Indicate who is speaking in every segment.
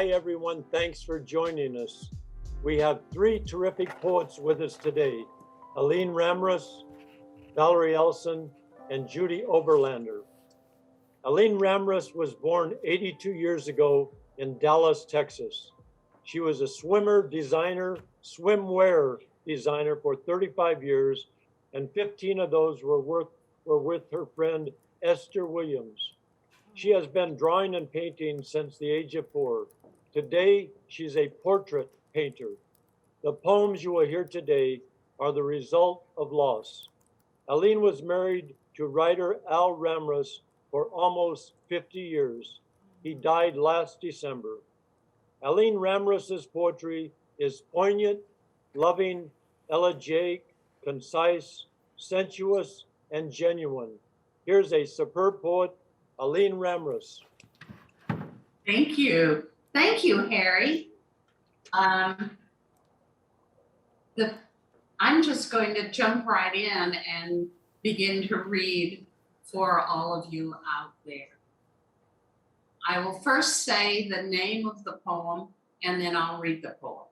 Speaker 1: Hi, everyone. Thanks for joining us. We have three terrific poets with us today: Alleen Ramrus, Valerie Elson, and Judy Oberlander. Alleen Ramrus was born 82 years ago in Dallas, Texas. She was a swimwear designer for 35 years, and 15 of those were with her friend Esther Williams. She has been drawing and painting since the age of 4. Today, she's a portrait painter. The poems you will hear today are the result of loss. Alleen was married to writer Al Ramrus for almost 50 years. He died last December. Alleen Ramrus's poetry is poignant, loving, elegiac, concise, sensuous, and genuine. Here's a superb poet, Alleen Ramrus.
Speaker 2: Thank you. Thank you, Harry. I'm just going to jump right in and begin to read for all of you out there. I will first say the name of the poem, and then I'll read the poem.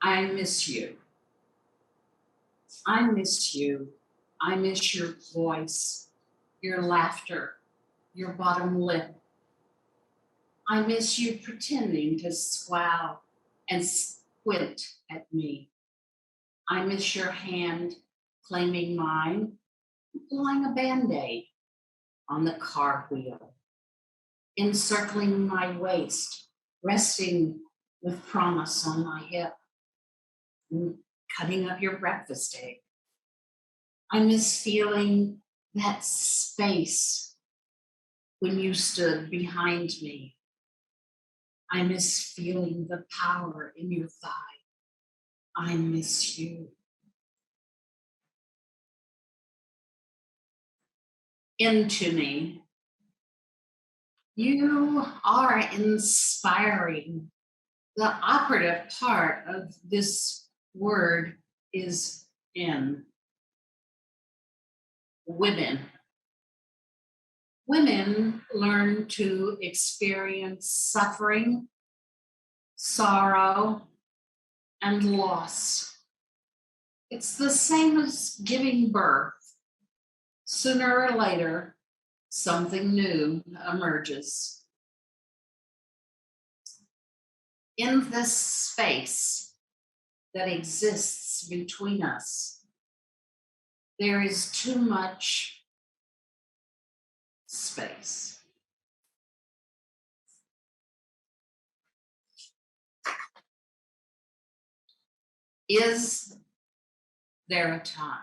Speaker 2: I miss you. I miss you. I miss your voice, your laughter, your bottom lip. I miss you pretending to scowl and squint at me. I miss your hand claiming mine, blowing a Band-Aid on the car wheel, encircling my waist, resting with promise on my hip, and cutting up your breakfast egg. I miss feeling that space when you stood behind me. I miss feeling the power in your thigh. I miss you. Into me. You are inspiring. The operative part of this word is in. Women. Women learn to experience suffering, sorrow, and loss. It's the same as giving birth. Sooner or later, something new emerges. In this space that exists between us, there is too much space. Is there a time?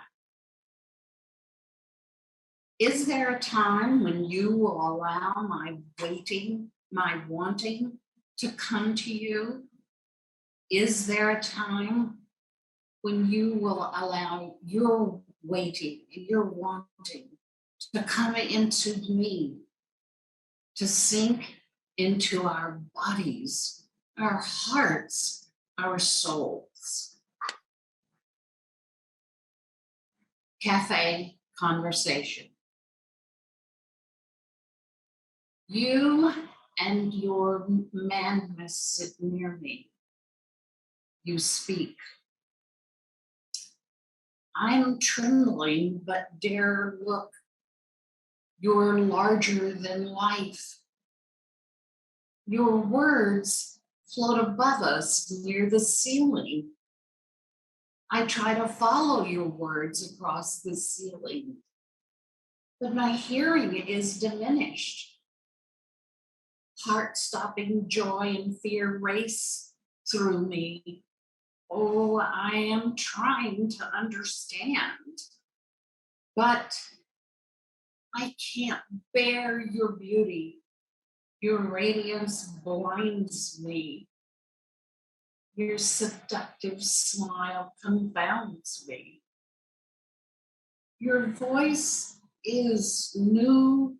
Speaker 2: Is there a time when you will allow my waiting, my wanting to come to you? Is there a time when you will allow your waiting and your wanting to come into me, to sink into our bodies, our hearts, our souls? Cafe conversation. You and your madness sit near me. You speak. I'm trembling, but dare look. You're larger than life. Your words float above us near the ceiling. I try to follow your words across the ceiling, but my hearing is diminished. Heart-stopping joy and fear race through me. Oh, I am trying to understand, but I can't bear your beauty. Your radiance blinds me. Your seductive smile confounds me. Your voice is new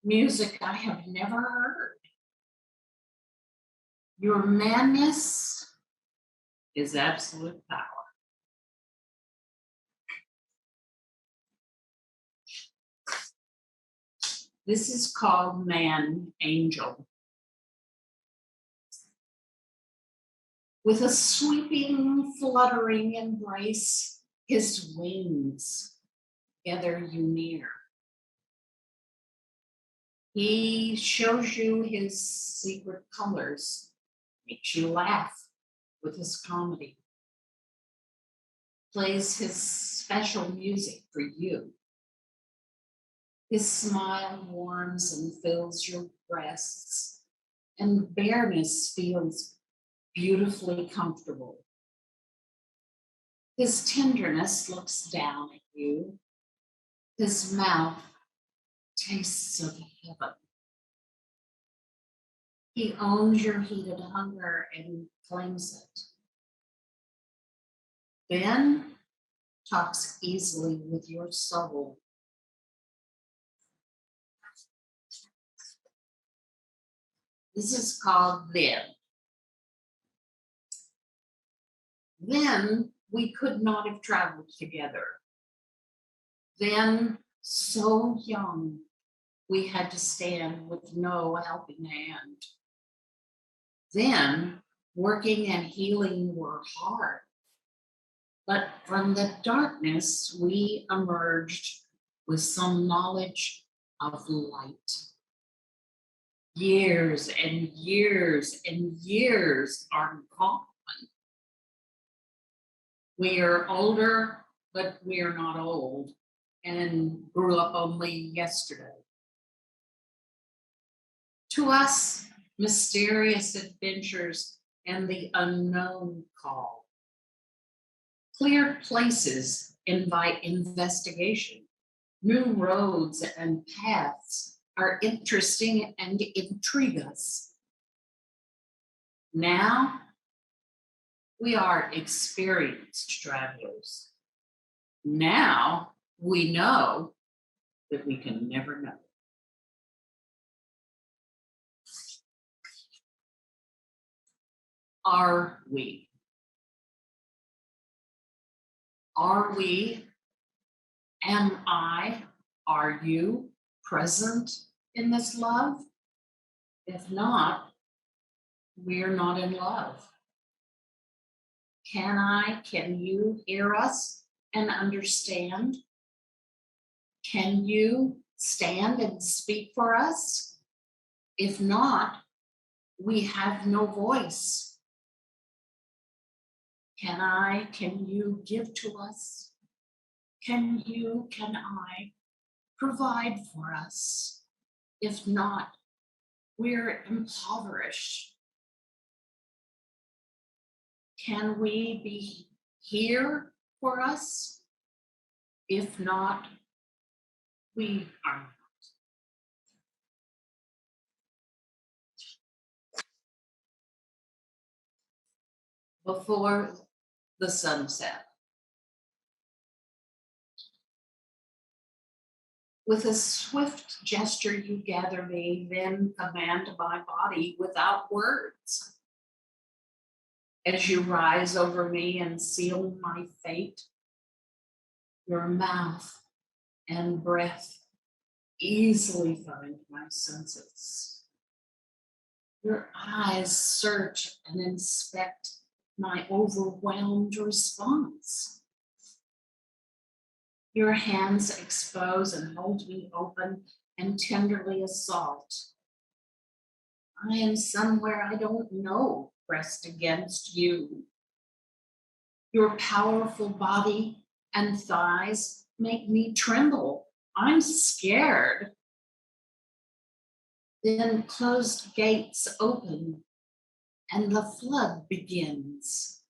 Speaker 2: music I have never heard. Your madness is absolute power. This is called Man Angel. With a sweeping, fluttering embrace, his wings gather you near. He shows you his secret colors, makes you laugh with his comedy, plays his special music for you. His smile warms and fills your breasts, and bareness feels beautifully comfortable. His tenderness looks down at you. His mouth tastes of heaven. He owns your heated hunger and claims it. Then talks easily with your soul. This is called then. Then we could not have traveled together. Then, so young, we had to stand with no helping hand. Then, working and healing were hard. But from the darkness, we emerged with some knowledge of light. Years and years and years are gone. We are older, but we are not old, and grew up only yesterday. To us, mysterious adventures and the unknown call. Clear places invite investigation. New roads and paths are interesting and intrigue us. Now, we are experienced travelers. Now, we know that we can never know. Are we? Are we? Am I? Are you present in this love? If not, we're not in love. Can you hear us and understand? Can you stand and speak for us? If not, we have no voice. Can you give to us? Can I provide for us? If not, we're impoverished. Can we be here for us? If not, we are not. Before the sunset. With a swift gesture, you gather me, then command my body without words. As you rise over me and seal my fate, your mouth and breath easily find my senses. Your eyes search and inspect my overwhelmed response. Your hands expose and hold me open and tenderly assault. I am somewhere I don't know, pressed against you. Your powerful body and thighs make me tremble. I'm scared. Then closed gates open and the flood begins.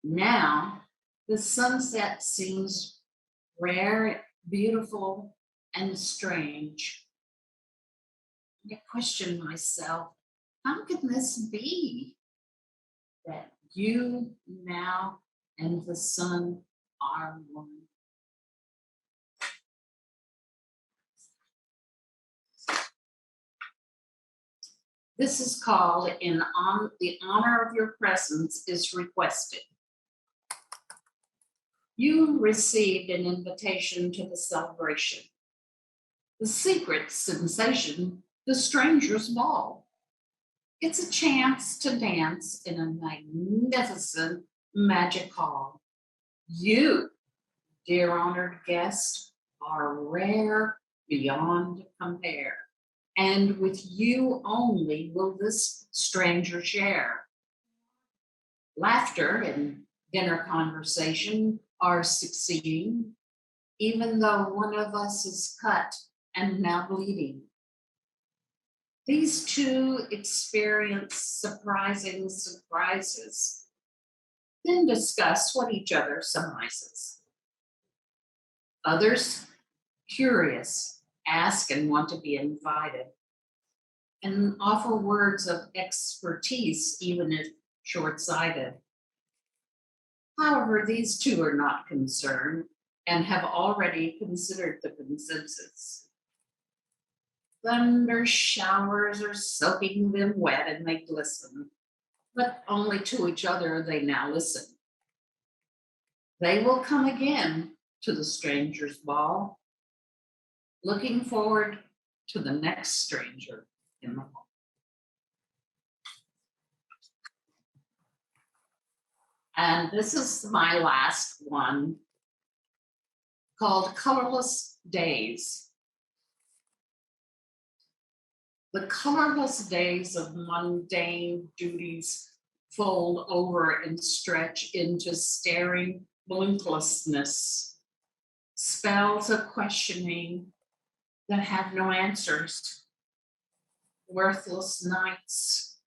Speaker 2: Now, the sunset seems rare, beautiful, and strange. I question myself, how can this be that you now and the sun are one? This is called the honor of your presence is requested. You received an invitation to the celebration. The secret sensation, the stranger's ball. It's a chance to dance in a magnificent magic hall. You, dear honored guest, are rare beyond compare. And with you only will this stranger share. Laughter and dinner conversation are succeeding, even though one of us is cut and now bleeding. These two experience surprising surprises, then discuss what each other surmises. Others, curious, ask and want to be invited, and offer words of expertise, even if short-sighted. However, these two are not concerned and have already considered the consensus. Thunder showers are soaking them wet and they glisten, but only to each other they now listen. They will come again to the stranger's ball, looking forward to the next stranger in the hall. And this is my last one, called Colorless Days. The colorless days of mundane duties fold over and stretch into staring blinklessness, spells of questioning that have no answers, worthless nights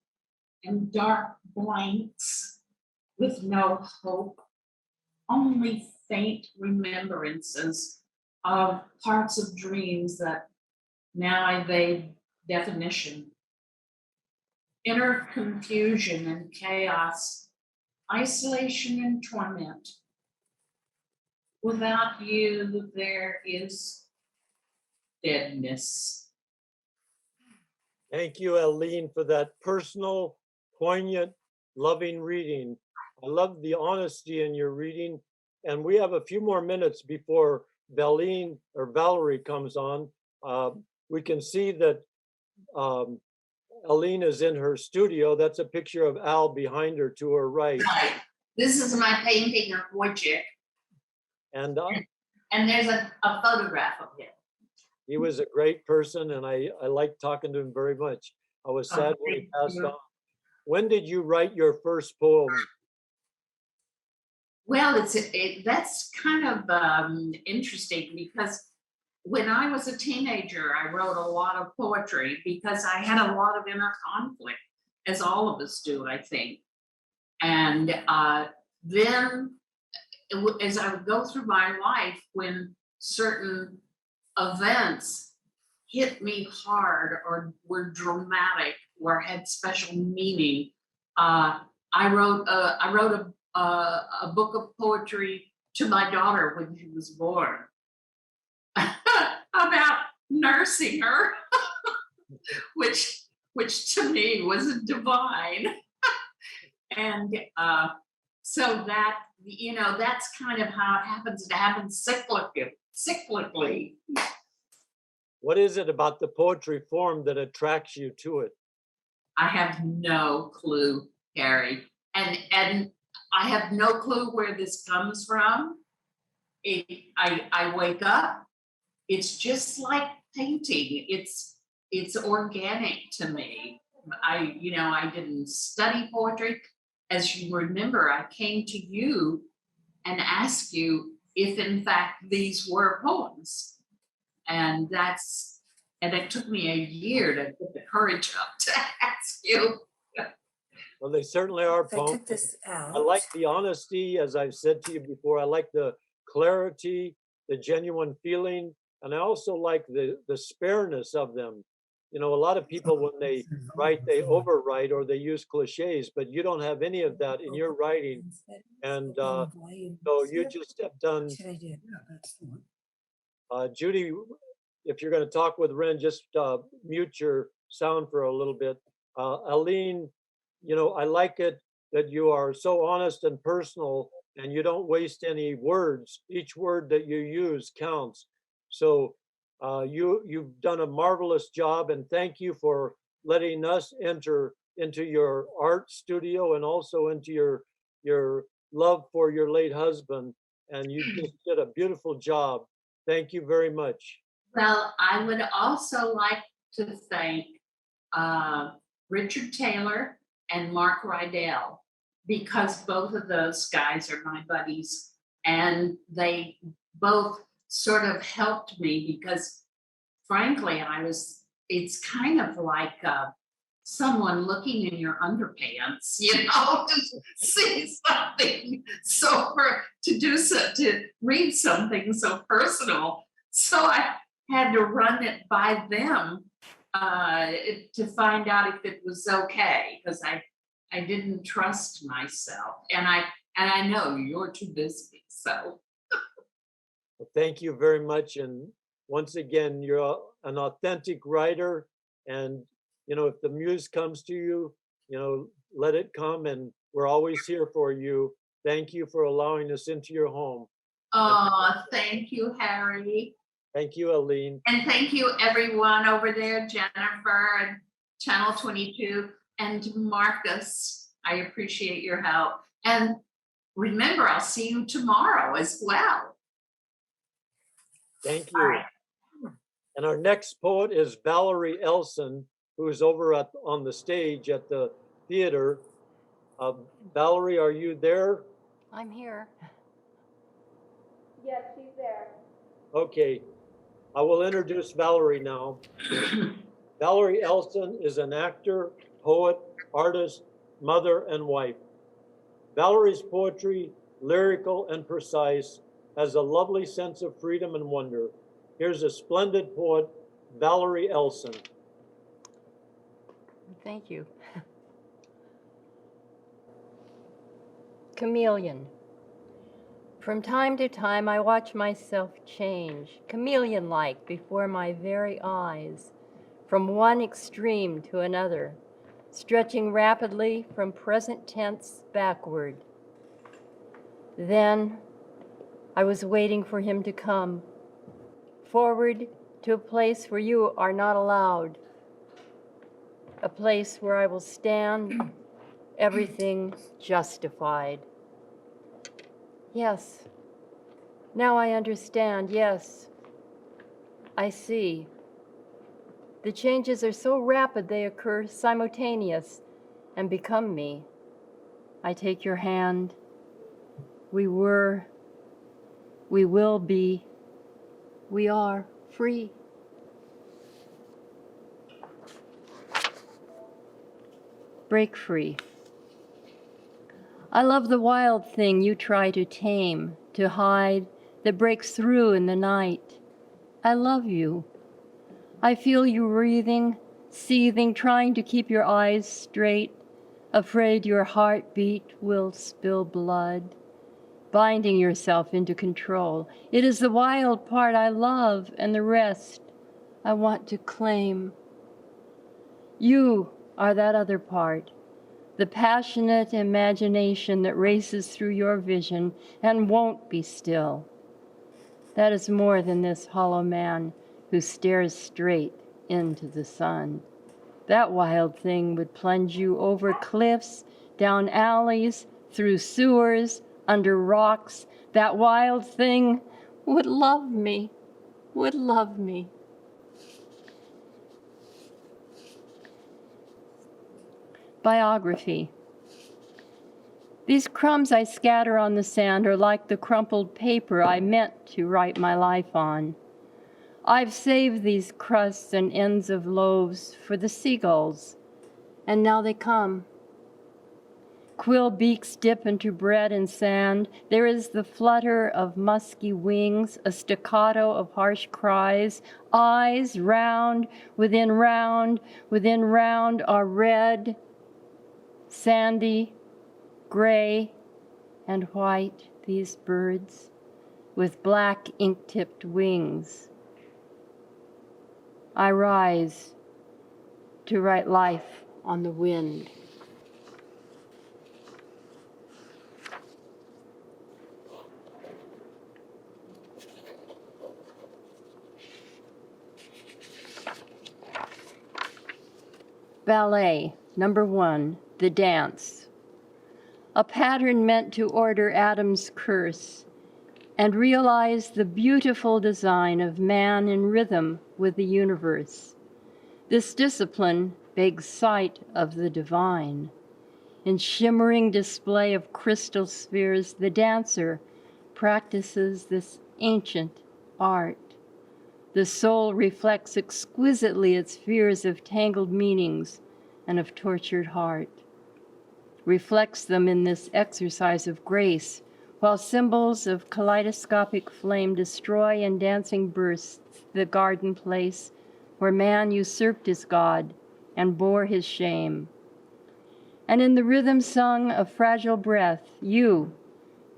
Speaker 2: and dark blanks with no hope, only faint remembrances of parts of dreams that now evade definition. Inner confusion and chaos, isolation and torment. Without you, there is deadness.
Speaker 1: Thank you, Alleen, for that personal, poignant, loving reading. I love the honesty in your reading. And we have a few more minutes before Valerie comes on. We can see that Alleen is in her studio. That's a picture of Al behind her to her right.
Speaker 2: Right. This is my painting of Wojciech.
Speaker 1: And
Speaker 2: there's a photograph of him.
Speaker 1: he was a great person, and I liked talking to him very much. I was sad when he passed on. When did you write your first poem?
Speaker 2: Well, that's kind of interesting because when I was a teenager, I wrote a lot of poetry because I had a lot of inner conflict, as all of us do, I think. And then as I would go through my life, when certain events hit me hard or were dramatic or had special meaning, I wrote a book of poetry to my daughter when she was born about nursing her, which to me was divine. And so that, that's kind of how it happens. It happens cyclically.
Speaker 1: What is it about the poetry form that attracts you to it?
Speaker 2: I have no clue, Harry. And I have no clue where this comes from. I wake up, it's just like painting. It's organic to me. I didn't study poetry. As you remember, I came to you and asked you if in fact these were poems. And it took me a year to get the courage up to ask you.
Speaker 1: Well, they certainly are
Speaker 3: I
Speaker 1: poems.
Speaker 3: took this out.
Speaker 1: I like the honesty, as I've said to you before. I like the clarity, the genuine feeling, and I also like the spareness of them. A lot of people, when they write, they overwrite or they use cliches, but you don't have any of that in your writing. And so you just have done.
Speaker 3: What should I do? Yeah, that's the one.
Speaker 1: Judy, if you're going to talk with Ren, just mute your sound for a little bit. Alleen, I like it that you are so honest and personal and you don't waste any words. Each word that you use counts. So you've done a marvelous job, and thank you for letting us enter into your art studio and also into your love for your late husband. And you just did a beautiful job. Thank you very much.
Speaker 2: Well, I would also like to thank Richard Taylor and Mark Rydell, because both of those guys are my buddies, and they both sort of helped me because frankly, it's kind of like someone looking in your underpants, to see something to read something so personal. So I had to run it by them to find out if it was okay, because I didn't trust myself, and I know you're too busy, so.
Speaker 1: Well, thank you very much, and once again, you're an authentic writer, and if the muse comes to you, let it come, and we're always here for you. Thank you for allowing us into your home.
Speaker 2: Oh, thank you, Harry.
Speaker 1: Thank you, Alleen.
Speaker 2: And thank you, everyone over there, Jennifer and Channel 22, and Marcus. I appreciate your help. And remember, I'll see you tomorrow as well.
Speaker 1: Thank you. And our next poet is Valerie Elson, who is over on the stage at the theater. Valerie, are you there?
Speaker 4: I'm here.
Speaker 5: Yes, she's there.
Speaker 1: Okay, I will introduce Valerie now. Valerie Elson is an actor, poet, artist, mother, and wife. Valerie's poetry, lyrical and precise, has a lovely sense of freedom and wonder. Here's a splendid poet, Valerie Elson.
Speaker 4: Thank you. Chameleon. From time to time, I watch myself change, chameleon-like before my very eyes, from one extreme to another, stretching rapidly from present tense backward. Then I was waiting for him to come, forward to a place where you are not allowed, a place where I will stand, everything justified. Yes, now I understand. Yes, I see. The changes are so rapid they occur simultaneous and become me. I take your hand. We were, we will be, we are free. Break free. I love the wild thing you try to tame, to hide, that breaks through in the night. I love you. I feel you breathing, seething, trying to keep your eyes straight, afraid your heartbeat will spill blood, binding yourself into control. It is the wild part I love, and the rest I want to claim. You are that other part, the passionate imagination that races through your vision and won't be still. That is more than this hollow man who stares straight into the sun. That wild thing would plunge you over cliffs, down alleys, through sewers, under rocks. That wild thing would love me, would love me. Biography. These crumbs I scatter on the sand are like the crumpled paper I meant to write my life on. I've saved these crusts and ends of loaves for the seagulls, and now they come. Quill beaks dip into bread and sand. There is the flutter of musky wings, a staccato of harsh cries. Eyes round within round are red, sandy, gray, and white, these birds, with black ink-tipped wings. I rise to write life on the wind. Ballet. Number 1, the dance. A pattern meant to order Adam's curse and realize the beautiful design of man in rhythm with the universe. This discipline begs sight of the divine. In shimmering display of crystal spheres, the dancer practices this ancient art. The soul reflects exquisitely its fears of tangled meanings and of tortured heart, reflects them in this exercise of grace, while symbols of kaleidoscopic flame destroy in dancing bursts the garden place where man usurped his God and bore his shame. And in the rhythm sung of fragile breath, you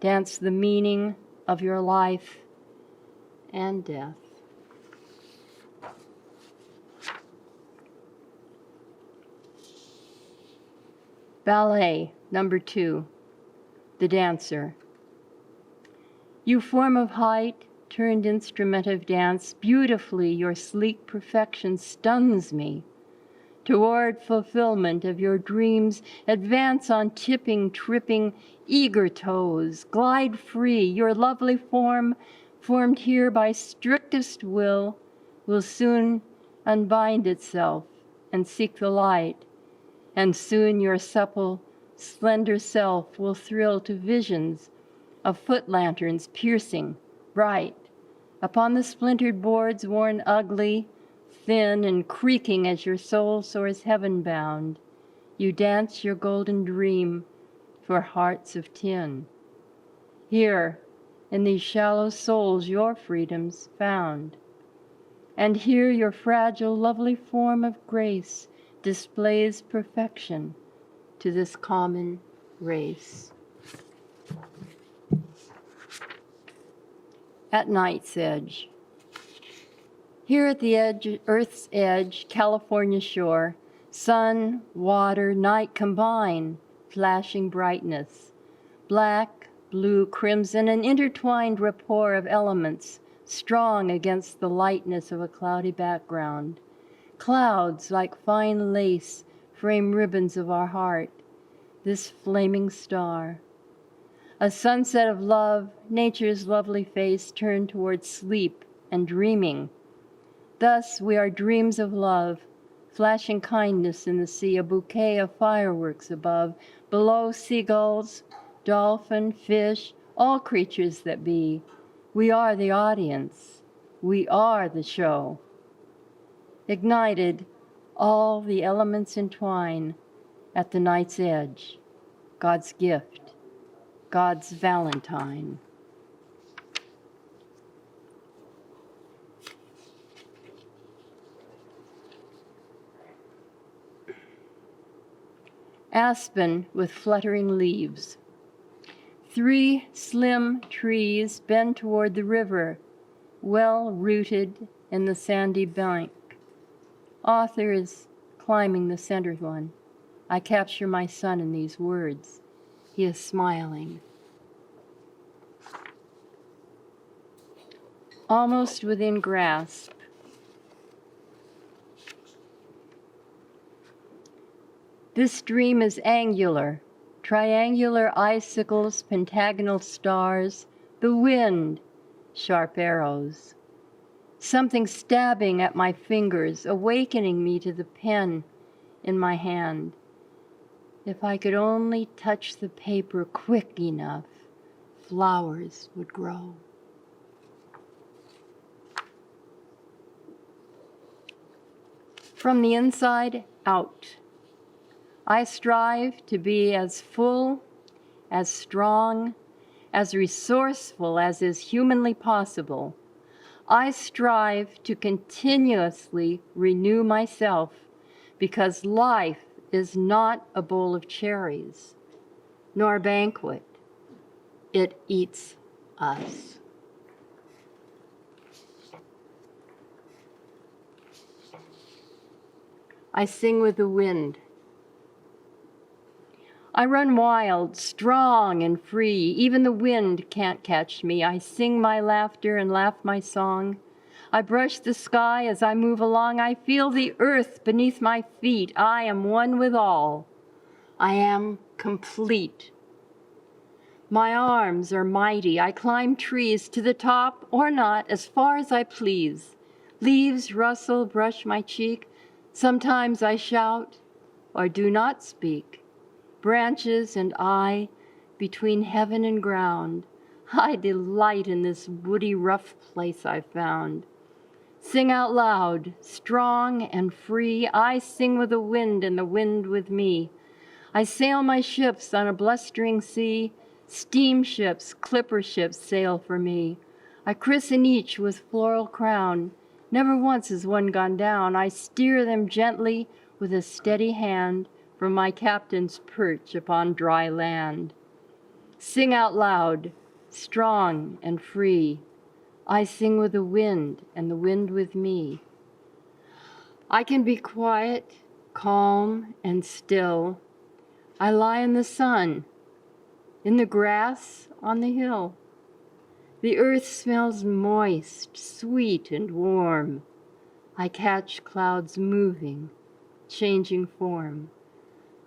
Speaker 4: dance the meaning of your life and death. Ballet, number 2, the dancer. You form of height, turned instrument of dance, beautifully your sleek perfection stuns me. Toward fulfillment of your dreams, advance on tipping, tripping, eager toes, glide free. Your lovely form, formed here by strictest will soon unbind itself and seek the light. And soon your supple, slender self will thrill to visions of foot lanterns piercing, bright, upon the splintered boards worn ugly, thin and creaking as your soul soars heaven-bound. You dance your golden dream for hearts of tin. Here, in these shallow souls, your freedom's found. And here your fragile, lovely form of grace displays perfection to this common race. At night's edge. Here at the edge, Earth's edge, California shore, sun, water, night combine, flashing brightness. Black, blue, crimson, an intertwined rapport of elements, strong against the lightness of a cloudy background. Clouds, like fine lace, frame ribbons of our heart, this flaming star. A sunset of love, nature's lovely face turned towards sleep and dreaming. Thus we are dreams of love, flashing kindness in the sea, a bouquet of fireworks above, below seagulls, dolphin, fish, all creatures that be. We are the audience. We are the show. Ignited, all the elements entwine at the night's edge, God's gift, God's Valentine. Aspen with fluttering leaves. 3 slim trees bend toward the river, well rooted in the sandy bank. Author is climbing the center one. I capture my son in these words. He is smiling. Almost within grasp. This dream is angular, triangular icicles, pentagonal stars, the wind, sharp arrows. Something stabbing at my fingers, awakening me to the pen in my hand. If I could only touch the paper quick enough, flowers would grow. From the inside out, I strive to be as full, as strong, as resourceful as is humanly possible. I strive to continuously renew myself because life is not a bowl of cherries, nor a banquet. It eats us. I sing with the wind. I run wild, strong, and free. Even the wind can't catch me. I sing my laughter and laugh my song. I brush the sky as I move along. I feel the earth beneath my feet. I am one with all. I am complete. My arms are mighty. I climb trees to the top or not, as far as I please. Leaves rustle, brush my cheek. Sometimes I shout or do not speak. Branches and I, between heaven and ground, I delight in this woody, rough place I've found. Sing out loud, strong and free. I sing with the wind and the wind with me. I sail my ships on a blustering sea. Steamships, clipper ships sail for me. I christen each with floral crown. Never once has one gone down. I steer them gently with a steady hand from my captain's perch upon dry land. Sing out loud, strong and free. I sing with the wind and the wind with me. I can be quiet, calm, and still. I lie in the sun, in the grass on the hill. The earth smells moist, sweet, and warm. I catch clouds moving, changing form.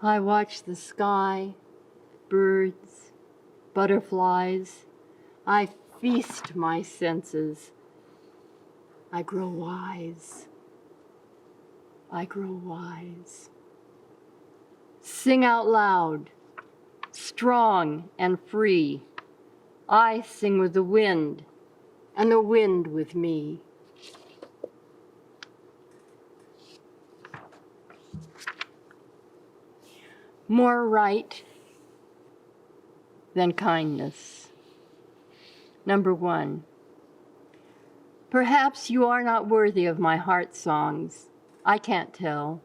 Speaker 4: I watch the sky, birds, butterflies. I feast my senses. I grow wise. I grow wise. Sing out loud, strong and free. I sing with the wind, and the wind with me. More right than kindness. Number 1. Perhaps you are not worthy of my heart songs. I can't tell.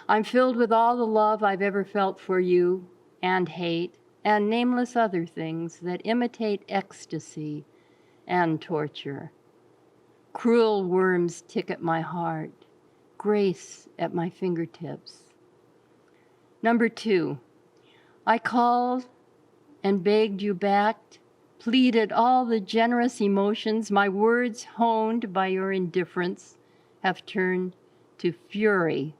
Speaker 4: I'm filled with all the love I've ever felt for you, and hate, and nameless other things that imitate ecstasy and torture. Cruel worms tick at my heart, grace at my fingertips. Number 2, I called and begged you back, pleaded all the generous emotions my words, honed by your indifference, have turned to fury.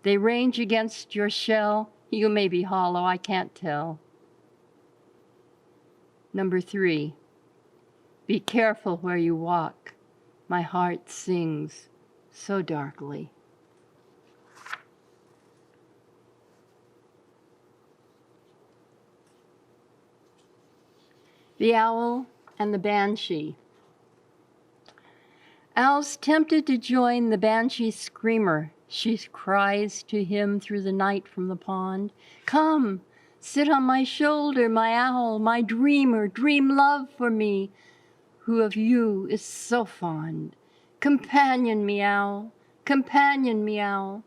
Speaker 4: They range against your shell. You may be hollow, I can't tell. Number 3, be careful where you walk. My heart sings so darkly. The Owl and the Banshee. Owl's tempted to join the banshee screamer. She cries to him through the night from the pond. Come, sit on my shoulder, my owl, my dreamer, dream love for me, who of you is so fond. Companion me, owl, companion me, owl.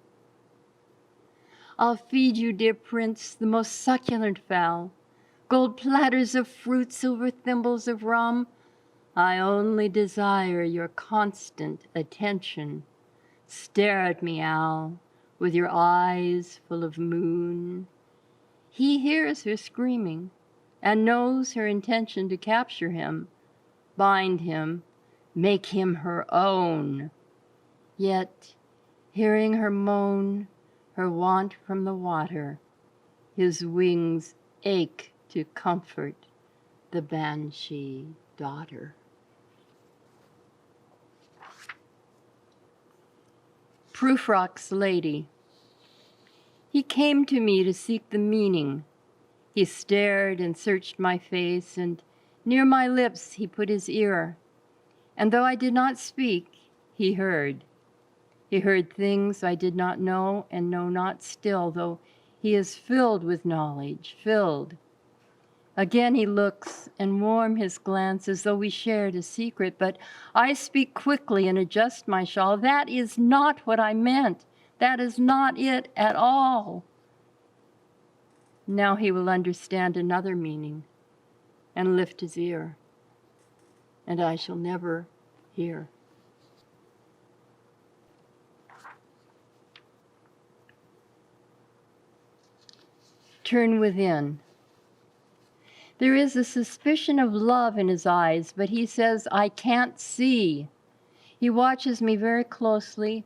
Speaker 4: I'll feed you, dear prince, the most succulent fowl. Gold platters of fruit, silver thimbles of rum. I only desire your constant attention. Stare at me, owl, with your eyes full of moon. He hears her screaming and knows her intention to capture him, bind him, make him her own. Yet, hearing her moan, her want from the water, his wings ache to comfort the banshee daughter. Prufrock's Lady. He came to me to seek the meaning. He stared and searched my face, and near my lips he put his ear. And though I did not speak, he heard. He heard things I did not know and know not still, though he is filled with knowledge, filled. Again he looks, and warm his glance as though we shared a secret, but I speak quickly and adjust my shawl. That is not what I meant. That is not it at all. Now he will understand another meaning and lift his ear, and I shall never hear. Turn within. There is a suspicion of love in his eyes, but he says, I can't see. He watches me very closely.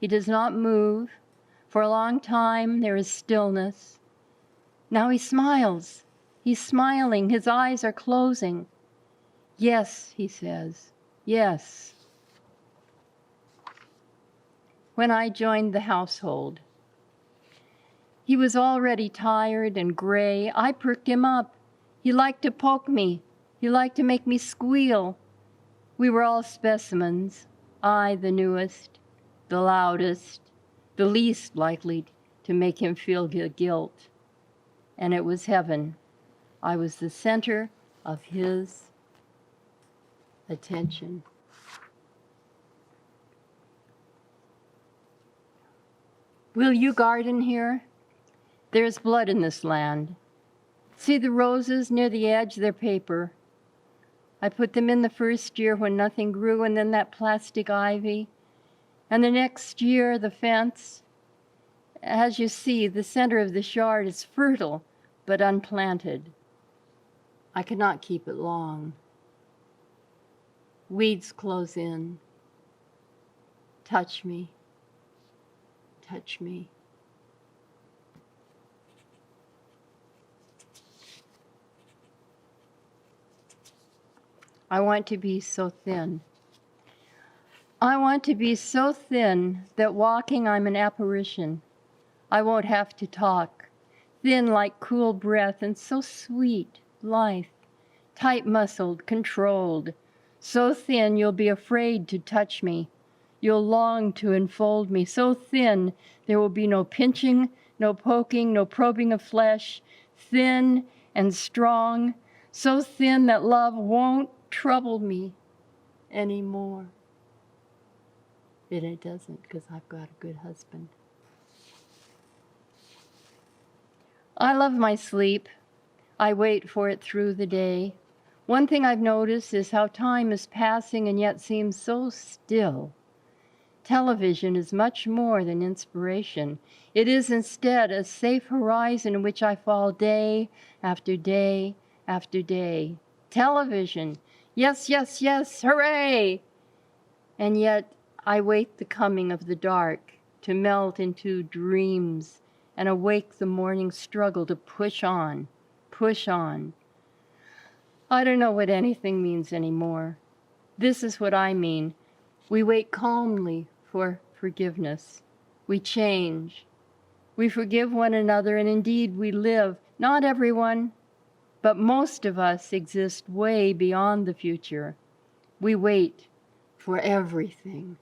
Speaker 4: He does not move. For a long time, there is stillness. Now he smiles. He's smiling. His eyes are closing. Yes, he says. Yes. When I joined the household, he was already tired and gray. I perked him up. He liked to poke me. He liked to make me squeal. We were all specimens. I, the newest, the loudest, the least likely to make him feel guilt. And it was heaven. I was the center of his attention. Will you garden here? There's blood in this land. See the roses near the edge, they're paper. I put them in the first year when nothing grew, and then that plastic ivy. And the next year, the fence. As you see, the center of the yard is fertile, but unplanted. I could not keep it long. Weeds close in. Touch me. Touch me. I want to be so thin. I want to be so thin that walking I'm an apparition. I won't have to talk. Thin like cool breath and so sweet, lithe, tight-muscled, controlled. So thin you'll be afraid to touch me. You'll long to enfold me. So thin there will be no pinching, no poking, no probing of flesh. Thin and strong. So thin that love won't trouble me anymore. It doesn't, because I've got a good husband. I love my sleep. I wait for it through the day. One thing I've noticed is how time is passing and yet seems so still. Television is much more than inspiration. It is instead a safe horizon in which I fall day after day after day. Television. Yes, yes, yes, hooray! And yet I wait the coming of the dark to melt into dreams and awake the morning struggle to push on, push on. I don't know what anything means anymore. This is what I mean. We wait calmly for forgiveness. We change. We forgive one another, and indeed we live. Not everyone, but most of us exist way beyond the future. We wait for everything.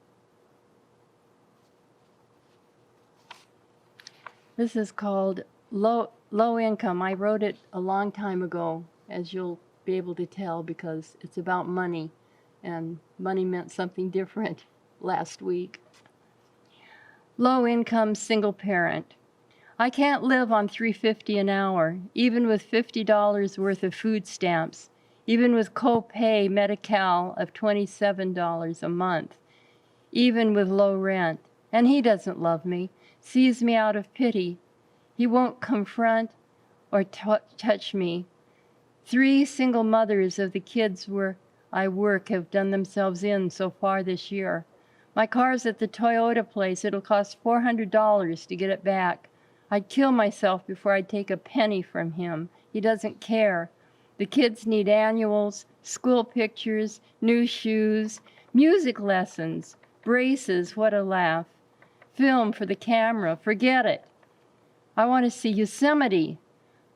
Speaker 4: This is called Low Income. I wrote it a long time ago, as you'll be able to tell, because it's about money, and money meant something different last week. Low income single parent. I can't live on $3.50 an hour, even with $50 worth of food stamps, even with co-pay Medi-Cal of $27 a month, even with low rent. And he doesn't love me, sees me out of pity. He won't confront or touch me. 3 single mothers of the kids where I work have done themselves in so far this year. My car's at the Toyota place. It'll cost $400 to get it back. I'd kill myself before I'd take a penny from him. He doesn't care. The kids need annuals, school pictures, new shoes, music lessons, braces, what a laugh. Film for the camera, forget it. I want to see Yosemite.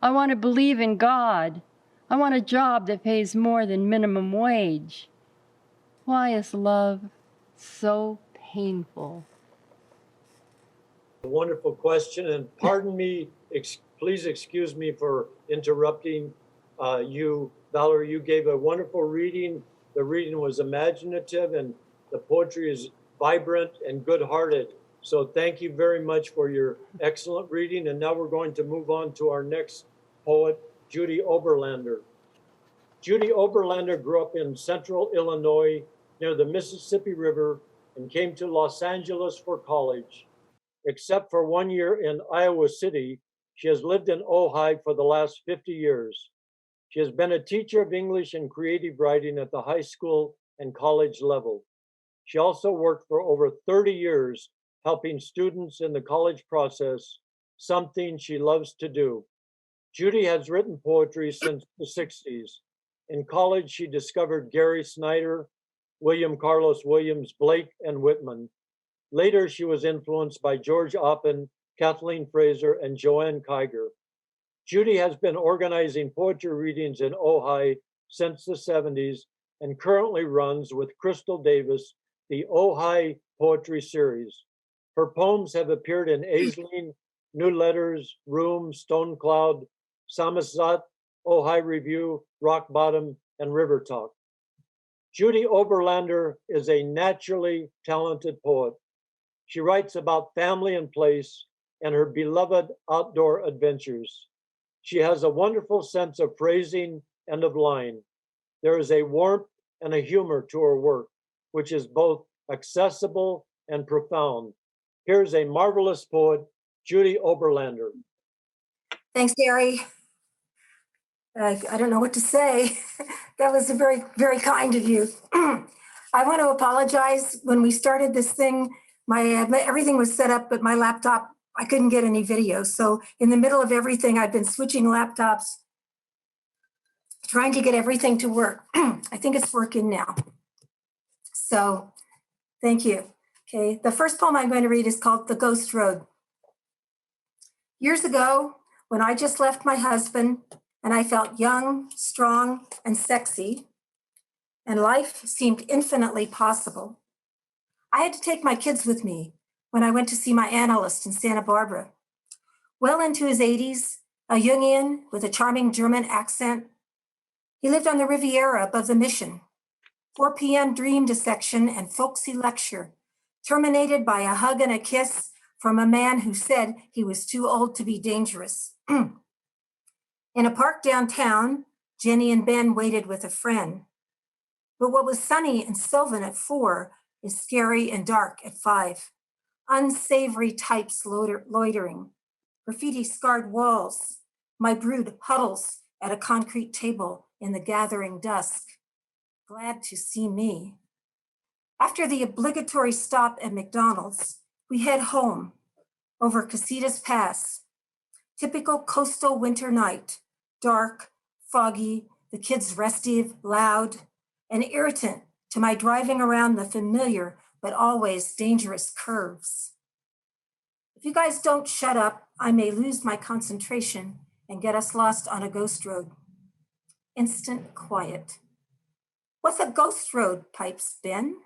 Speaker 4: I want to believe in God. I want a job that pays more than minimum wage. Why is love so painful?
Speaker 1: A wonderful question, and pardon me, please excuse me for interrupting you. Valerie, you gave a wonderful reading. The reading was imaginative and the poetry is vibrant and good-hearted. So thank you very much for your excellent reading. And now we're going to move on to our next poet, Judy Oberlander. Judy Oberlander grew up in central Illinois near the Mississippi River and came to Los Angeles for college. Except for 1 year in Iowa City, she has lived in Ojai for the last 50 years. She has been a teacher of English and creative writing at the high school and college level. She also worked for over 30 years helping students in the college process, something she loves to do. Judy has written poetry since the 60s. In college, she discovered Gary Snyder, William Carlos Williams, Blake, and Whitman. Later, she was influenced by George Oppen, Kathleen Fraser, and Joanne Kiger. Judy has been organizing poetry readings in Ojai since the 70s and currently runs with Crystal Davis the Ojai Poetry Series. Her poems have appeared in Aisling, New Letters, Room, Stone Cloud, Samizdat, Ojai Review, Rock Bottom, and River Talk. Judy Oberlander is a naturally talented poet. She writes about family and place and her beloved outdoor adventures. She has a wonderful sense of phrasing and of line. There is a warmth and a humor to her work, which is both accessible and profound. Here's a marvelous poet, Judy Oberlander.
Speaker 5: Thanks, Gary. I don't know what to say. That was very, very kind of you. I want to apologize. When we started this thing, everything was set up, but my laptop, I couldn't get any video. So in the middle of everything, I've been switching laptops, trying to get everything to work. I think it's working now. So thank you. Okay, the first poem I'm going to read is called The Ghost Road. Years ago, when I just left my husband and I felt young, strong, and sexy, and life seemed infinitely possible, I had to take my kids with me when I went to see my analyst in Santa Barbara. Well into his 80s, a Jungian with a charming German accent, he lived on the Riviera above the Mission. 4 p.m. dream dissection and folksy lecture, terminated by a hug and a kiss from a man who said he was too old to be dangerous. In a park downtown, Jenny and Ben waited with a friend. But what was sunny and sylvan at 4 is scary and dark at 5. Unsavory types loitering, graffiti-scarred walls. My brood huddles at a concrete table in the gathering dusk, glad to see me. After the obligatory stop at McDonald's, we head home over Casitas Pass. Typical coastal winter night, dark, foggy, the kids restive, loud, an irritant to my driving around the familiar but always dangerous curves. If you guys don't shut up, I may lose my concentration and get us lost on a ghost road. Instant quiet. What's a ghost road, pipes Ben?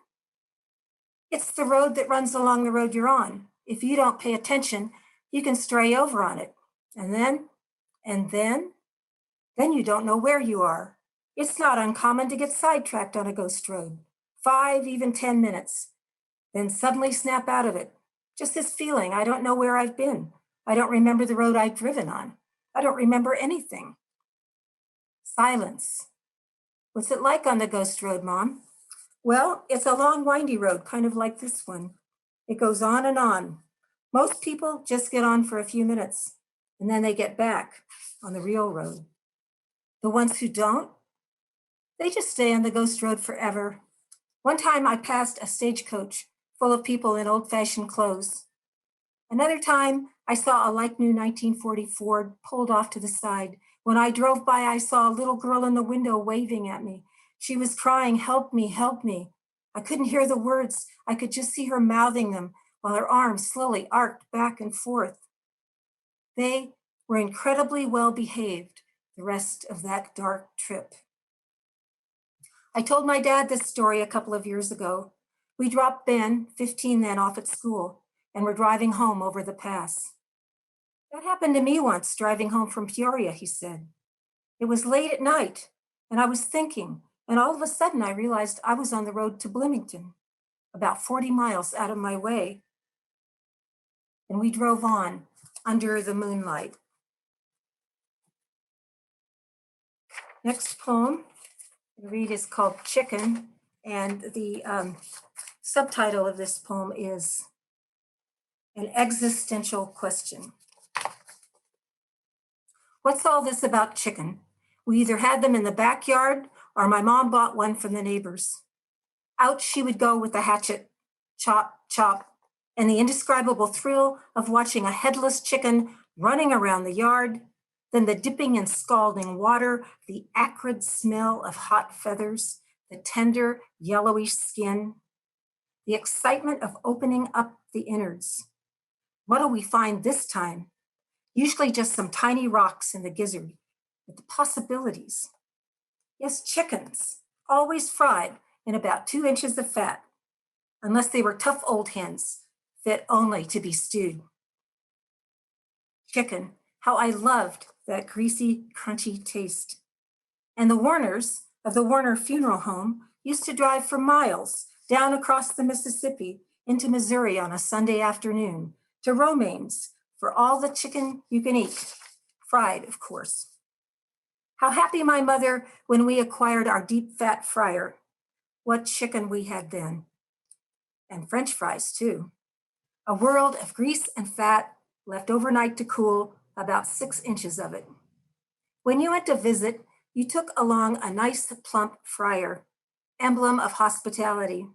Speaker 5: It's the road that runs along the road you're on. If you don't pay attention, you can stray over on it. And then you don't know where you are. It's not uncommon to get sidetracked on a ghost road. 5, even 10 minutes. Then suddenly snap out of it. Just this feeling, I don't know where I've been. I don't remember the road I've driven on. I don't remember anything. Silence. What's it like on the ghost road, Mom? Well, it's a long, windy road, kind of like this one. It goes on and on. Most people just get on for a few minutes, and then they get back on the real road. The ones who don't, they just stay on the ghost road forever. One time I passed a stagecoach full of people in old-fashioned clothes. Another time I saw a like-new 1940 Ford pulled off to the side. When I drove by, I saw a little girl in the window waving at me. She was crying, "Help me, help me." I couldn't hear the words. I could just see her mouthing them while her arms slowly arced back and forth. They were incredibly well behaved the rest of that dark trip. I told my dad this story a couple of years ago. We dropped Ben, 15 then, off at school, and were driving home over the pass. That happened to me once, driving home from Peoria, he said. It was late at night, and I was thinking, and all of a sudden I realized I was on the road to Bloomington, about 40 miles out of my way. And we drove on under the moonlight. Next poem I read is called Chicken, and the subtitle of this poem is An Existential Question. What's all this about chicken? We either had them in the backyard or my mom bought one from the neighbors. Out she would go with the hatchet, chop, chop, and the indescribable thrill of watching a headless chicken running around the yard, then the dipping in scalding water, the acrid smell of hot feathers, the tender yellowish skin, the excitement of opening up the innards. What'll we find this time? Usually just some tiny rocks in the gizzard, but the possibilities. Yes, chickens, always fried in about 2 inches of fat, unless they were tough old hens, fit only to be stewed. Chicken, how I loved that greasy, crunchy taste. And the Warners of the Warner Funeral Home used to drive for miles down across the Mississippi into Missouri on a Sunday afternoon to Romaine's for all the chicken you can eat, fried, of course. How happy my mother when we acquired our deep fat fryer. What chicken we had then. And French fries too. A world of grease and fat left overnight to cool, about 6 inches of it. When you went to visit, you took along a nice plump fryer, emblem of hospitality.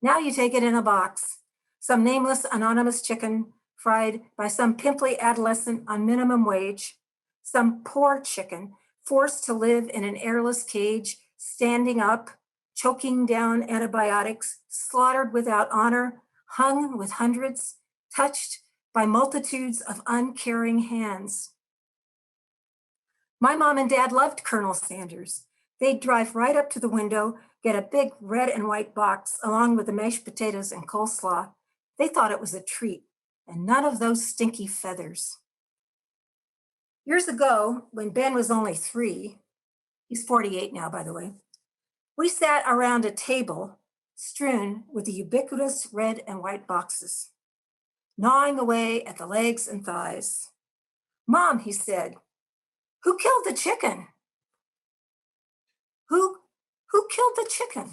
Speaker 5: Now you take it in a box, some nameless anonymous chicken fried by some pimply adolescent on minimum wage, some poor chicken forced to live in an airless cage, standing up, choking down antibiotics, slaughtered without honor, hung with hundreds, touched by multitudes of uncaring hands. My mom and dad loved Colonel Sanders. They'd drive right up to the window, get a big red and white box along with the mashed potatoes and coleslaw. They thought it was a treat, and none of those stinky feathers. Years ago, when Ben was only 3, he's 48 now, by the way, we sat around a table strewn with the ubiquitous red and white boxes, gnawing away at the legs and thighs. Mom, he said, who killed the chicken? Who killed the chicken?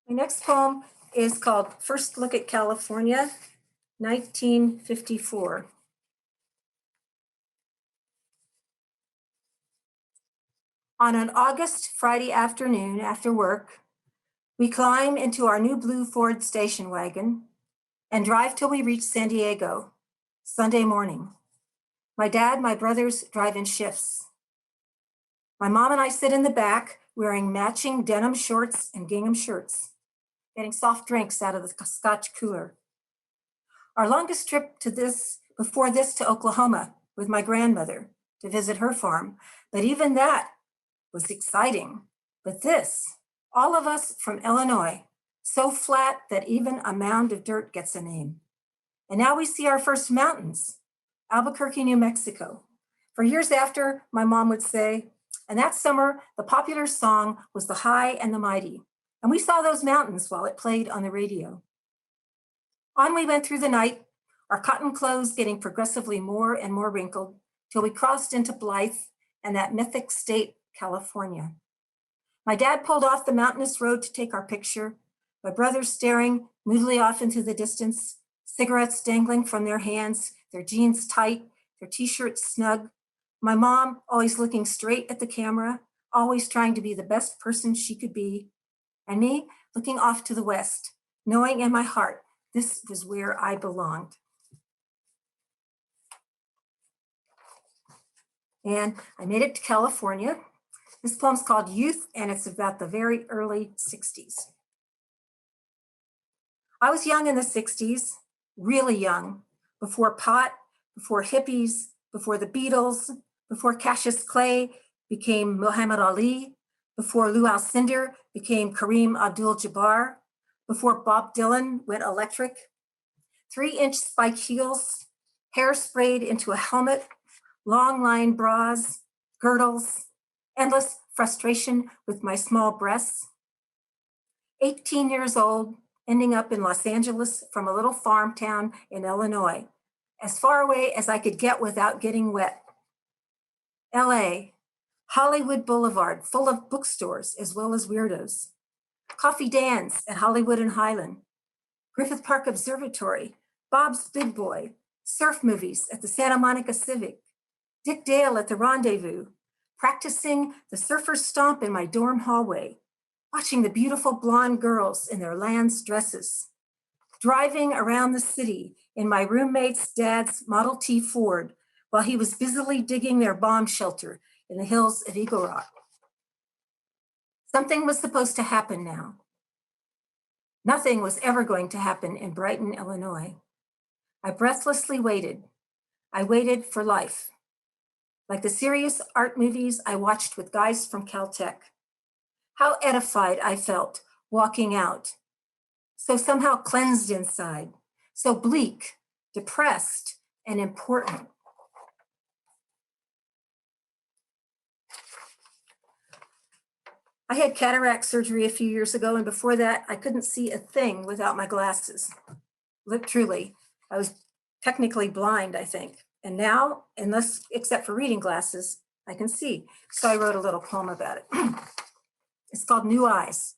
Speaker 5: My next poem is called First Look at California, 1954. On an August Friday afternoon after work, we climb into our new blue Ford station wagon and drive till we reach San Diego, Sunday morning. My dad, my brothers drive in shifts. My mom and I sit in the back wearing matching denim shorts and gingham shirts, getting soft drinks out of the Scotch cooler. Our longest trip before this to Oklahoma with my grandmother to visit her farm, but even that was exciting. But this, all of us from Illinois, so flat that even a mound of dirt gets a name. And now we see our first mountains, Albuquerque, New Mexico. For years after, my mom would say, and that summer, the popular song was The High and the Mighty. And we saw those mountains while it played on the radio. On we went through the night, our cotton clothes getting progressively more and more wrinkled, till we crossed into Blythe and that mythic state, California. My dad pulled off the mountainous road to take our picture, my brothers staring moodily off into the distance, cigarettes dangling from their hands, their jeans tight, their t-shirts snug. My mom always looking straight at the camera, always trying to be the best person she could be. And me looking off to the west, knowing in my heart this was where I belonged. And I made it to California. This poem's called Youth, and it's about the very early 60s. I was young in the 60s, really young, before pot, before hippies, before the Beatles, before Cassius Clay became Muhammad Ali, before Lou Alcindor became Kareem Abdul-Jabbar, before Bob Dylan went electric. 3-inch spike heels, hair sprayed into a helmet, long line bras, girdles, endless frustration with my small breasts. 18 years old, ending up in Los Angeles from a little farm town in Illinois, as far away as I could get without getting wet. LA, Hollywood Boulevard, full of bookstores as well as weirdos. Coffee Dan's at Hollywood and Highland. Griffith Park Observatory, Bob's Big Boy, surf movies at the Santa Monica Civic, Dick Dale at the Rendezvous, practicing the surfer stomp in my dorm hallway, watching the beautiful blonde girls in their Lands dresses, driving around the city in my roommate's dad's Model T Ford while he was busily digging their bomb shelter in the hills of Eagle Rock. Something was supposed to happen now. Nothing was ever going to happen in Brighton, Illinois. I breathlessly waited. I waited for life. Like the serious art movies I watched with guys from Caltech. How edified I felt walking out. So somehow cleansed inside, so bleak, depressed, and important. I had cataract surgery a few years ago, and before that, I couldn't see a thing without my glasses. Truly, I was technically blind, I think. And now, except for reading glasses, I can see. So I wrote a little poem about it. It's called New Eyes.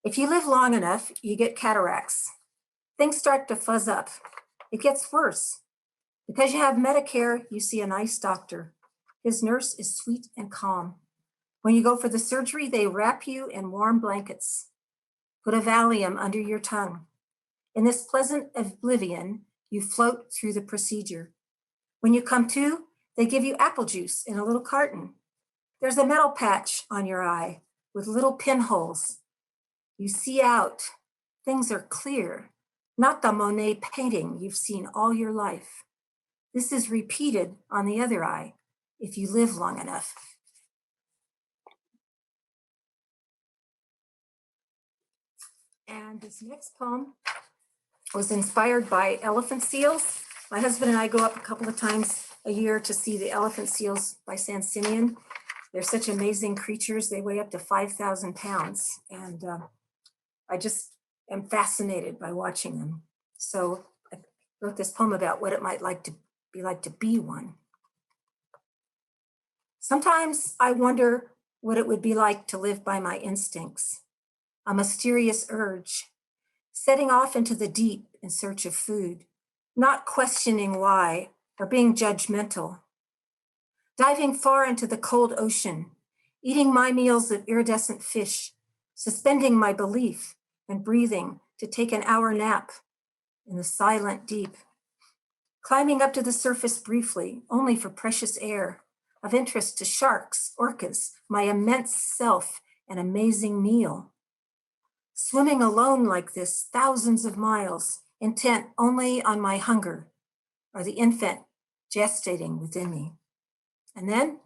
Speaker 5: If you live long enough, you get cataracts. Things start to fuzz up. It gets worse. Because you have Medicare, you see a nice doctor. His nurse is sweet and calm. When you go for the surgery, they wrap you in warm blankets. Put a Valium under your tongue. In this pleasant oblivion, you float through the procedure. When you come to, they give you apple juice in a little carton. There's a metal patch on your eye with little pinholes. You see out. Things are clear, not the Monet painting you've seen all your life. This is repeated on the other eye if you live long enough. And this next poem was inspired by elephant seals. My husband and I go up a couple of times a year to see the elephant seals by San Simeon. They're such amazing creatures. They weigh up to 5,000 pounds. And I just am fascinated by watching them. So I wrote this poem about what it might be like to be one. Sometimes I wonder what it would be like to live by my instincts, a mysterious urge, setting off into the deep in search of food, not questioning why or being judgmental, diving far into the cold ocean, eating my meals of iridescent fish, suspending my belief and breathing to take an hour nap in the silent deep, climbing up to the surface briefly, only for precious air, of interest to sharks, orcas, my immense self, an amazing meal. Swimming alone like this, thousands of miles, intent only on my hunger, or the infant gestating within me. And then,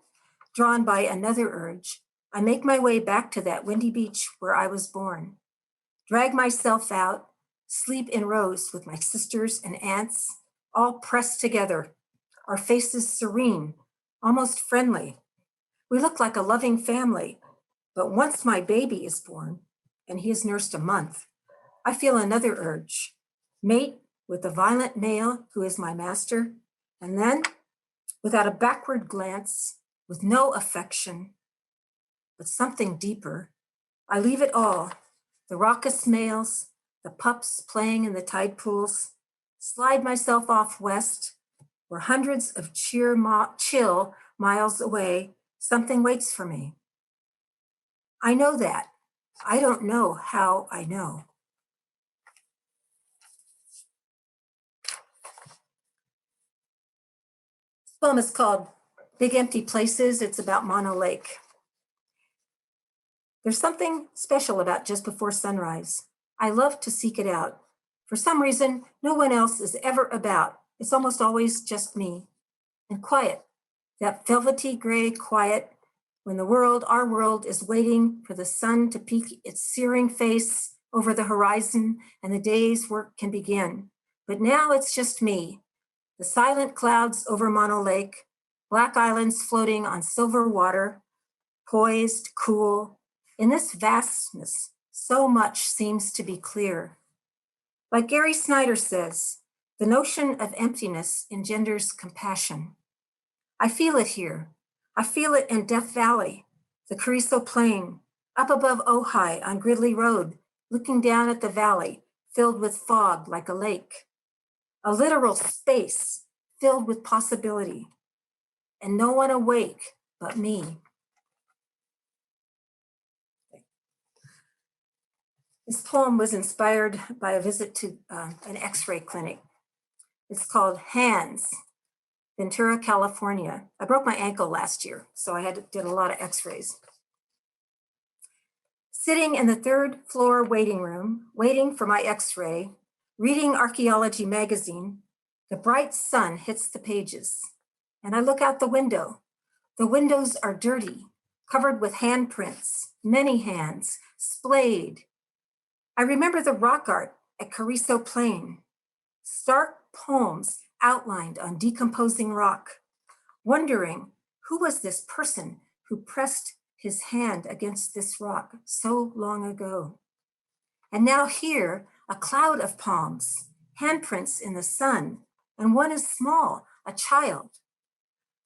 Speaker 5: drawn by another urge, I make my way back to that windy beach where I was born, drag myself out, sleep in rows with my sisters and aunts, all pressed together, our faces serene, almost friendly. We look like a loving family, but once my baby is born, and he is nursed a month, I feel another urge, mate with the violent male who is my master, and then, without a backward glance, with no affection, but something deeper, I leave it all, the raucous males, the pups playing in the tide pools, slide myself off west, where hundreds of chill miles away, something waits for me. I know that. I don't know how I know. This poem is called Big Empty Places. It's about Mono Lake. There's something special about just before sunrise. I love to seek it out. For some reason, no one else is ever about. It's almost always just me. And quiet, that velvety gray quiet when our world is waiting for the sun to peek its searing face over the horizon and the day's work can begin. But now it's just me, the silent clouds over Mono Lake, black islands floating on silver water, poised, cool. In this vastness, so much seems to be clear. Like Gary Snyder says, the notion of emptiness engenders compassion. I feel it here. I feel it in Death Valley, the Carrizo Plain, up above Ojai on Gridley Road, looking down at the valley, filled with fog like a lake. A literal space filled with possibility. and no one awake but me. This poem was inspired by a visit to an X-ray clinic. It's called Hands, Ventura, California. I broke my ankle last year, so I did a lot of X-rays. Sitting in the 3rd floor waiting room, waiting for my X-ray, reading Archaeology magazine, the bright sun hits the pages, and I look out the window. The windows are dirty, covered with handprints, many hands, splayed. I remember the rock art at Carrizo Plain, stark poems outlined on decomposing rock, wondering who was this person who pressed his hand against this rock so long ago. And now here, a cloud of palms, handprints in the sun, and one is small, a child.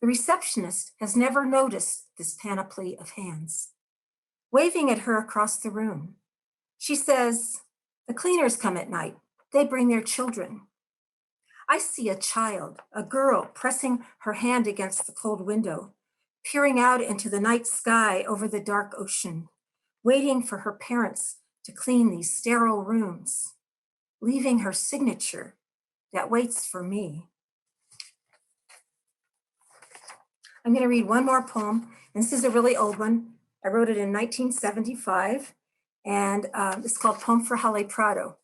Speaker 5: The receptionist has never noticed this panoply of hands. Waving at her across the room, she says, the cleaners come at night. They bring their children. I see a child, a girl, pressing her hand against the cold window, peering out into the night sky over the dark ocean, waiting for her parents to clean these sterile rooms, leaving her signature that waits for me. I'm going to read one more poem. And this is a really old one. I wrote it in 1975, and it's called Poem for Holly Prado.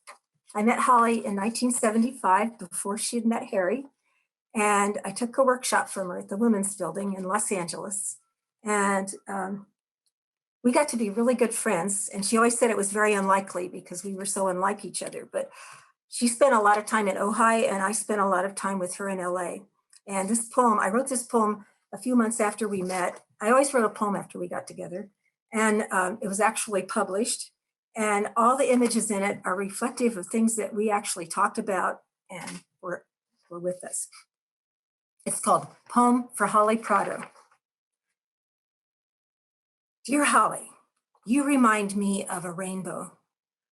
Speaker 5: I met Holly in 1975 before she had met Harry, and I took a workshop from her at the Women's Building in Los Angeles. And we got to be really good friends. And she always said it was very unlikely because we were so unlike each other. But she spent a lot of time in Ojai, and I spent a lot of time with her in LA. And this poem, I wrote this poem a few months after we met. I always wrote a poem after we got together. And it was actually published. And all the images in it are reflective of things that we actually talked about and were with us. It's called Poem for Holly Prado. Dear Holly, you remind me of a rainbow,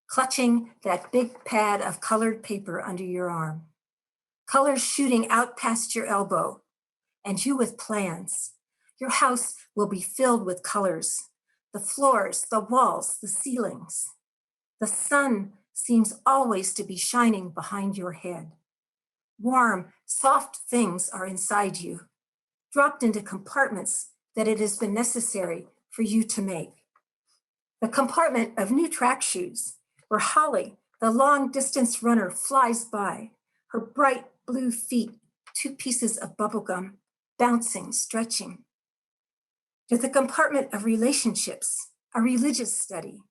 Speaker 5: clutching that big pad of colored paper under your arm, colors shooting out past your elbow, and you with plans. Your house will be filled with colors, the floors, the walls, the ceilings. The sun seems always to be shining behind your head. Warm, soft things are inside you, dropped into compartments that it has been necessary for you to make. The compartment of new track shoes, where Holly, the long distance runner, flies by, her bright blue feet, 2 pieces of bubblegum, bouncing, stretching. To the compartment of relationships, a religious study.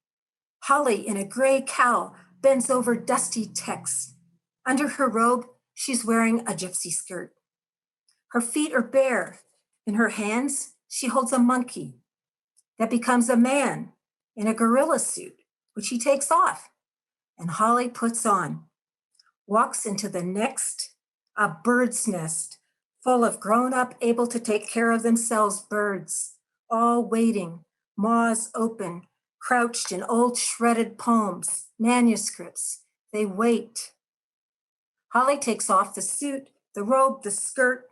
Speaker 5: Holly, in a gray cowl, bends over dusty texts. Under her robe, she's wearing a gypsy skirt. Her feet are bare. In her hands, she holds a monkey that becomes a man in a gorilla suit, which he takes off, and Holly puts on, walks into the next, a bird's nest full of grown-up, able to take care of themselves birds, all waiting, maws open, crouched in old shredded poems, manuscripts. They wait. Holly takes off the suit, the robe, the skirt,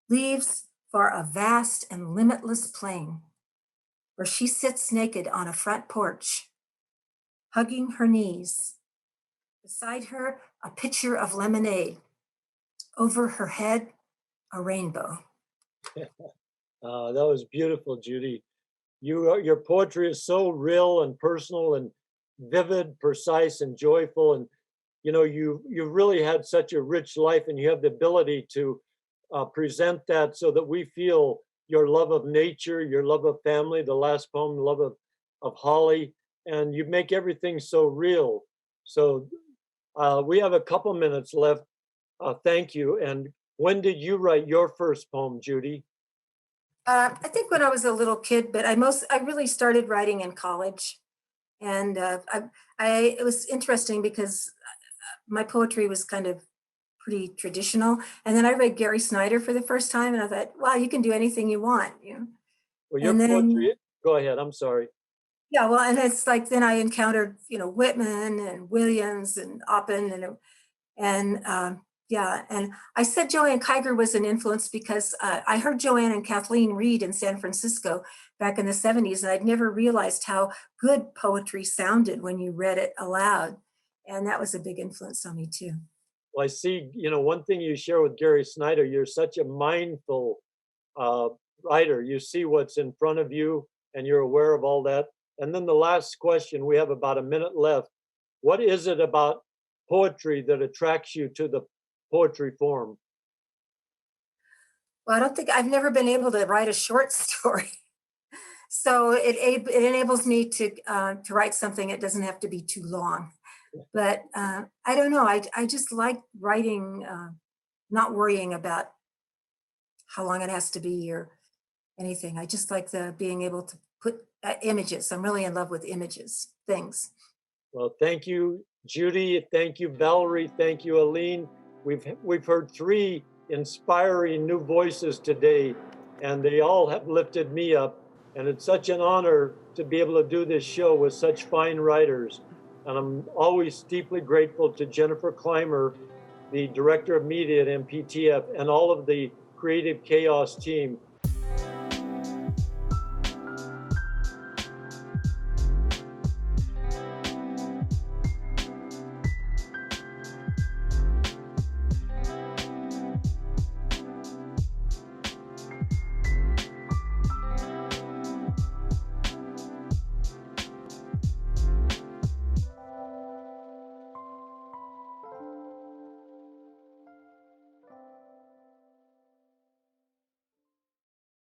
Speaker 5: leaves for a vast and limitless plain, where she sits naked on a front porch, hugging her knees. Beside her, a pitcher of lemonade. Over her head, a rainbow.
Speaker 1: That was beautiful, Judy. Your poetry is so real and personal and vivid, precise and joyful. And you really had such a rich life, and you have the ability to present that so that we feel your love of nature, your love of family, the last poem, love of Holly, and you make everything so real. So we have a couple minutes left. Thank you. And when did you write your first poem, Judy?
Speaker 5: I think when I was a little kid, but I really started writing in college. And it was interesting because my poetry was kind of pretty traditional. And then I read Gary Snyder for the first time, and I thought, wow, you can do anything you want,
Speaker 1: Well, your poetry, go ahead, I'm sorry.
Speaker 5: Yeah, well, and it's like, then I encountered, Whitman and Williams and Oppen, and Yeah, and I said Joanne Kiger was an influence because I heard Joanne and Kathleen read in San Francisco back in the 70s, and I'd never realized how good poetry sounded when you read it aloud. And that was a big influence on me too.
Speaker 1: Well, I see, one thing you share with Gary Snyder, you're such a mindful writer. You see what's in front of you and you're aware of all that. And then the last question, we have about a minute left. What is it about poetry that attracts you to the poetry form?
Speaker 5: Well, I've never been able to write a short story. So it enables me to write something that doesn't have to be too long. But I don't know, I just like writing, not worrying about how long it has to be or anything. I just like being able to put images. I'm really in love with images, things.
Speaker 1: Well, thank you, Judy. Thank you, Valerie. Thank you, Alleen. We've heard 3 inspiring new voices today, and they all have lifted me up. And it's such an honor to be able to do this show with such fine writers. And I'm always deeply grateful to Jennifer Clymer, the Director of Media at MPTF, and all of the Creative Chaos team